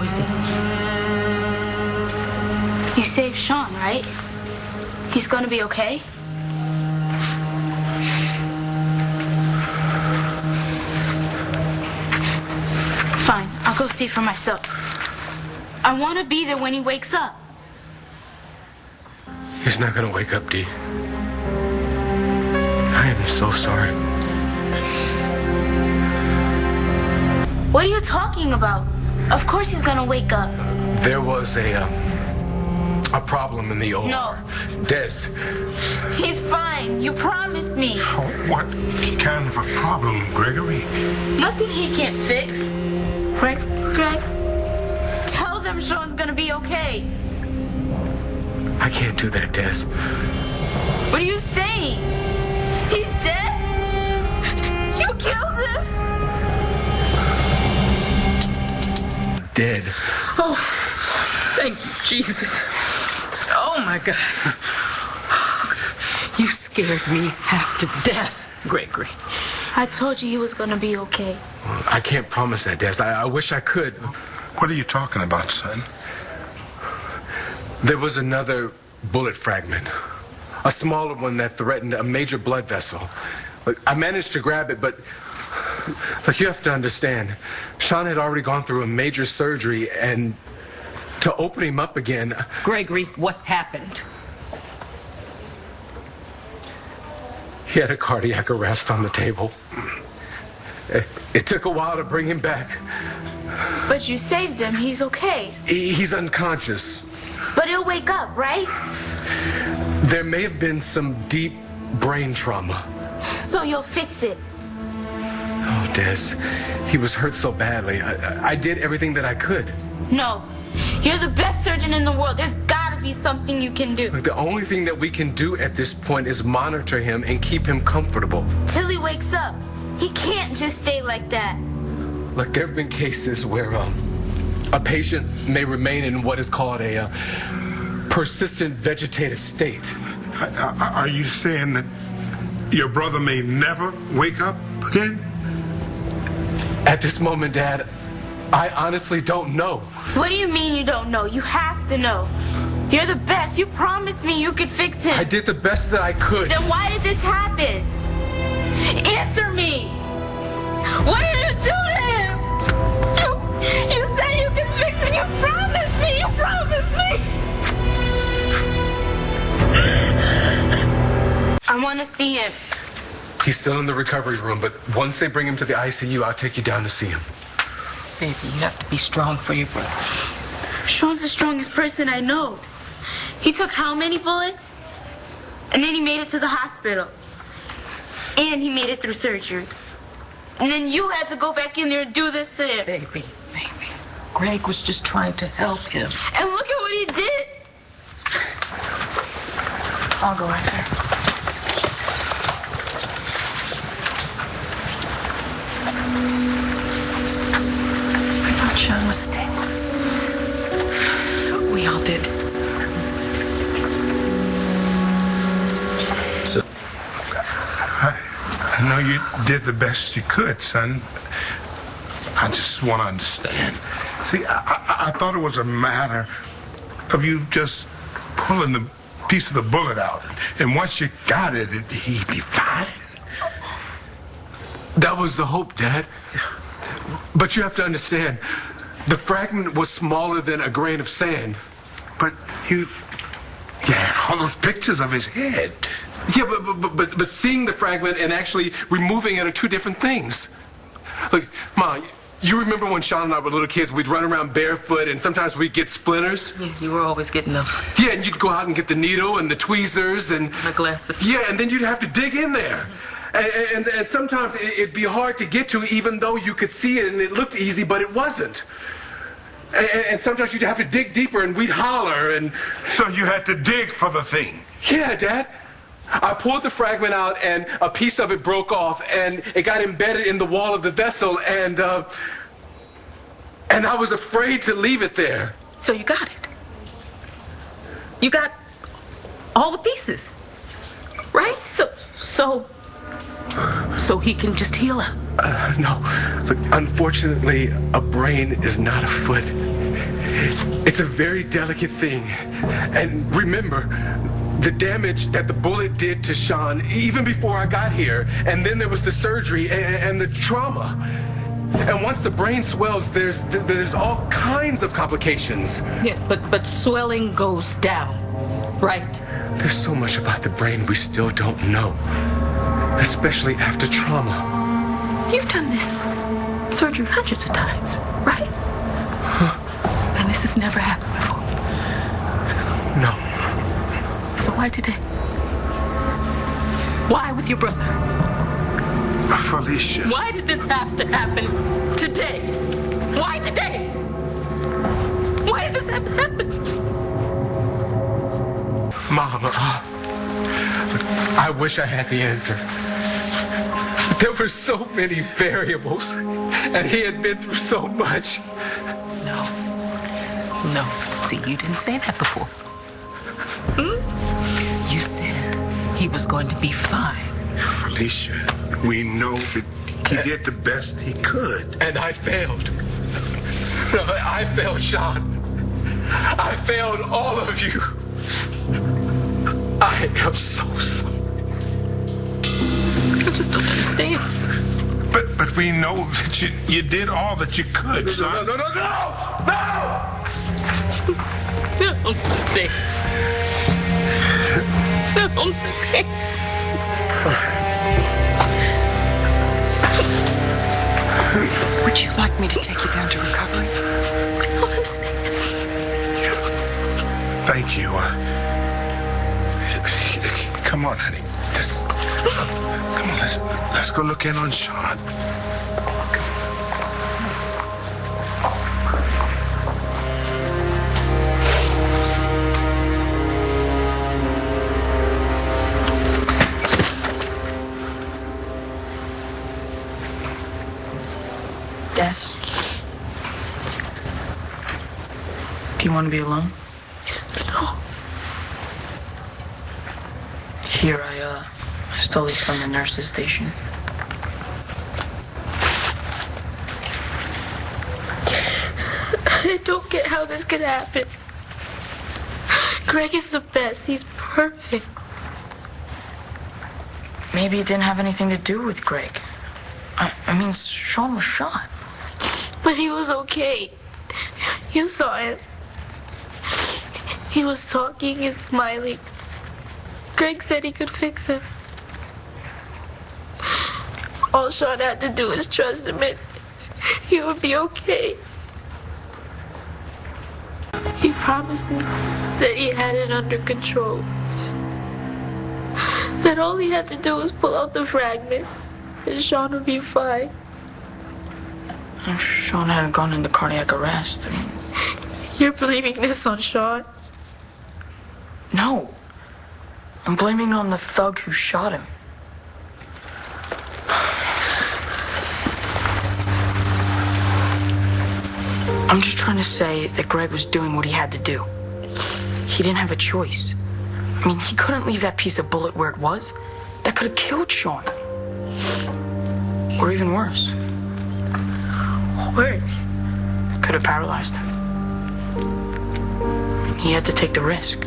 is he? You saved Shaun, right? He's gonna be okay? Fine, I'll go see for myself. I want to be there when he wakes up. He's not gonna wake up, Dee. I am so sorry. What are you talking about? Of course he's gonna wake up. There was a problem in the OR. No. Des. He's fine. You promised me. What kind of a problem, Gregory? Nothing he can't fix. Right, Greg? Tell them Shaun's gonna be okay. I can't do that, Des. What are you saying? He's dead? You killed him? Dead. Oh, thank you, Jesus. Oh, my God. You scared me half to death, Gregory. I told you he was gonna be okay. I can't promise that, Des. I wish I could. What are you talking about, son? There was another bullet fragment. A smaller one that threatened a major blood vessel. Look, I managed to grab it, but look, you have to understand, Shaun had already gone through a major surgery, and to open him up again... Gregory, what happened? He had a cardiac arrest on the table. It took a while to bring him back. But you saved him. He's okay. He's unconscious. But he'll wake up, right? There may have been some deep brain trauma. So you'll fix it. Oh, Des, he was hurt so badly. I did everything that I could. No. You're the best surgeon in the world. There's gotta be something you can do. Look, the only thing that we can do at this point is monitor him and keep him comfortable. Till he wakes up. He can't just stay like that. Look, there have been cases where a patient may remain in what is called a persistent vegetative state. Are you saying that your brother may never wake up again? At this moment, Dad, I honestly don't know. What do you mean you don't know? You have to know. You're the best. You promised me you could fix him. I did the best that I could. Then why did this happen? Answer me. What did you do to him? You said you could fix him. You promised me. You promised me. I want to see him. He's still in the recovery room, but once they bring him to the ICU, I'll take you down to see him. Baby, you have to be strong for your brother. Shaun's the strongest person I know. He took how many bullets? And then he made it to the hospital. And he made it through surgery. And then you had to go back in there and do this to him. Baby. Greg was just trying to help him. And look at what he did. I'll go right there. I thought Shaun was stable. We all did. So, I know you did the best you could, son. I just want to understand. See, I thought it was a matter of you just pulling the piece of the bullet out. And once you got it, he'd be fine. that was the hope, Dad. But you have to understand, the fragment was smaller than a grain of sand. But all those pictures of his head. Yeah, but seeing the fragment and actually removing it are two different things. Look, Ma, you remember when Shaun and I were little kids, we'd run around barefoot and sometimes we'd get splinters? Yeah, you were always getting those. Yeah, and you'd go out and get the needle and the tweezers and... My glasses. Yeah, and then you'd have to dig in there. And sometimes it'd be hard to get to even though you could see it and it looked easy, but it wasn't. And sometimes you'd have to dig deeper and we'd holler and... So you had to dig for the thing? Yeah, Dad. I pulled the fragment out and a piece of it broke off and it got embedded in the wall of the vessel and I was afraid to leave it there. So you got it. You got all the pieces, right? So he can just heal up. No. Look, unfortunately, a brain is not a foot. It's a very delicate thing. And remember, the damage that the bullet did to Shaun, even before I got here, and then there was the surgery and the trauma. And once the brain swells, there's all kinds of complications. Yes, but swelling goes down, right? There's so much about the brain we still don't know, especially after trauma. You've done this surgery hundreds of times, right? And this has never happened before. No. So why today? Why with your brother? Felicia. Why did this have to happen today? Why today? Why did this have to happen? Mama, I wish I had the answer. There were so many variables, and he had been through so much. No. See, you didn't say that before. You said he was going to be fine. Felicia, we know that he did the best he could. And I failed. No, I failed Shaun. I failed all of you. I am so sorry. I just don't understand. But we know that you did all that you could, son. No! I don't understand. I don't understand. Would you like me to take you down to recovery? I don't understand. Thank you. Come on, honey. Come on, let's go look in on Shaun. Des? Do you want to be alone? No. Here, I stole these from the nurse's station. I don't get how this could happen. Greg is the best. He's perfect. Maybe it didn't have anything to do with Greg. I mean, Shaun was shot. But he was okay. You saw him. He was talking and smiling. Greg said he could fix him. All Shaun had to do is trust him and he would be okay. He promised me that he had it under control. That all he had to do was pull out the fragment and Shaun would be fine. If Shaun hadn't gone into cardiac arrest, I mean... You're blaming this on Shaun? No. I'm blaming it on the thug who shot him. I'm just trying to say that Greg was doing what he had to do. He didn't have a choice. I mean, he couldn't leave that piece of bullet where it was. That could have killed Shaun. Or even worse. Worse? Could have paralyzed him. He had to take the risk.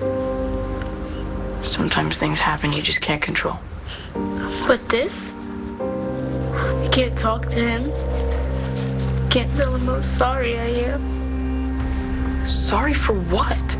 Sometimes things happen you just can't control. But this? I can't talk to him. Can't tell him how sorry I am. Sorry for what?